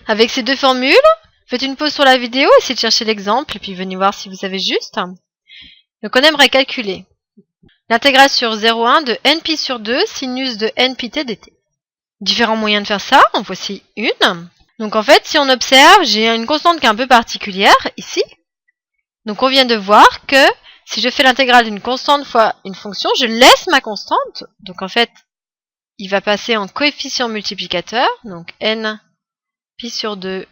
Avec ces deux formules, faites une pause sur la vidéo, essayez de chercher l'exemple et puis venez voir si vous avez juste. Donc on aimerait calculer l'intégrale sur 0,1 de npi sur 2 sinus de npt dt. Différents moyens de faire ça, en voici une. Donc en fait, si on observe, j'ai une constante qui est un peu particulière, ici. Donc on vient de voir que si je fais l'intégrale d'une constante fois une fonction, je laisse ma constante. Donc en fait, il va passer en coefficient multiplicateur, donc n pi sur 2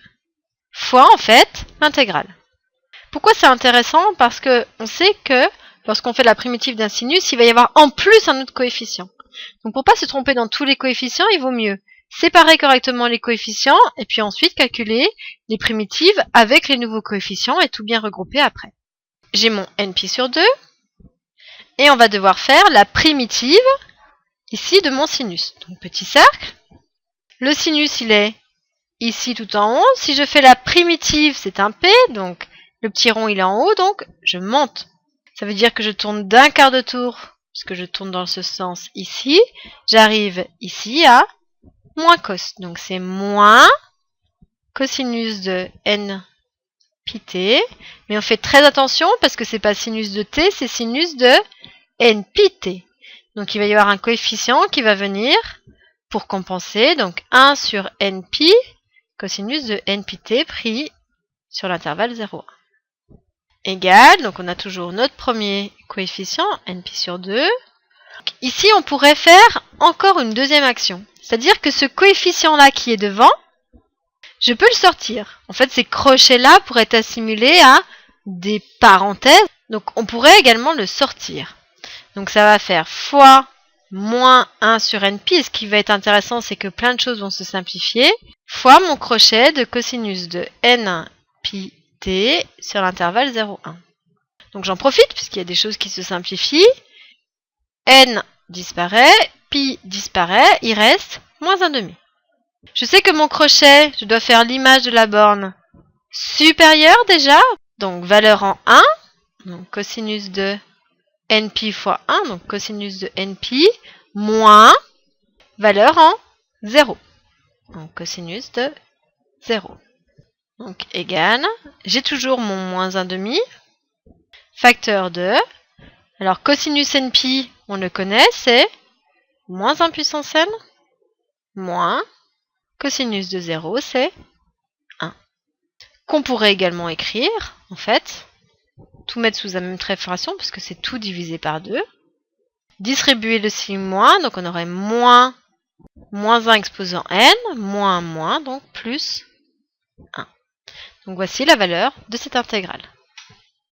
fois en fait l'intégrale. Pourquoi c'est intéressant? Parce que on sait que lorsqu'on fait la primitive d'un sinus, il va y avoir en plus un autre coefficient. Donc pour pas se tromper dans tous les coefficients, il vaut mieux séparer correctement les coefficients et puis ensuite calculer les primitives avec les nouveaux coefficients et tout bien regrouper après. J'ai mon npi sur 2 et on va devoir faire la primitive ici de mon sinus. Donc petit cercle. Le sinus il est ici tout en haut. Si je fais la primitive, c'est un p, donc le petit rond il est en haut, donc je monte. Ça veut dire que je tourne d'un quart de tour, puisque je tourne dans ce sens ici. J'arrive ici à moins cos. Donc c'est moins cosinus de n pi t. Mais on fait très attention parce que c'est pas sinus de t, c'est sinus de n pi t. Donc il va y avoir un coefficient qui va venir pour compenser. Donc 1 sur n pi cosinus de n pi t pris sur l'intervalle 0,1. Égale, donc on a toujours notre premier coefficient, npi sur 2. Ici, on pourrait faire encore une deuxième action. C'est-à-dire que ce coefficient-là qui est devant, je peux le sortir. En fait, ces crochets-là pourraient être assimilés à des parenthèses. Donc, on pourrait également le sortir. Donc, ça va faire fois moins 1 sur npi. Et ce qui va être intéressant, c'est que plein de choses vont se simplifier. Fois mon crochet de cosinus de n pi t sur l'intervalle 0,1. Donc j'en profite puisqu'il y a des choses qui se simplifient. N disparaît, pi disparaît, il reste moins 1,5. Je sais que mon crochet, je dois faire l'image de la borne supérieure déjà. Donc valeur en 1, donc cosinus de npi fois 1, donc cosinus de npi, moins valeur en 0. Donc cosinus de 0. Donc égal, j'ai toujours mon moins 1,5, facteur de, alors cosinus npi, on le connaît, c'est moins 1 puissance n, moins cosinus de 0, c'est 1. Qu'on pourrait également écrire, en fait, tout mettre sous la même transformation, parce que c'est tout divisé par 2. Distribuer le signe moins, donc on aurait moins 1 exposant n, moins, donc plus 1. Donc voici la valeur de cette intégrale.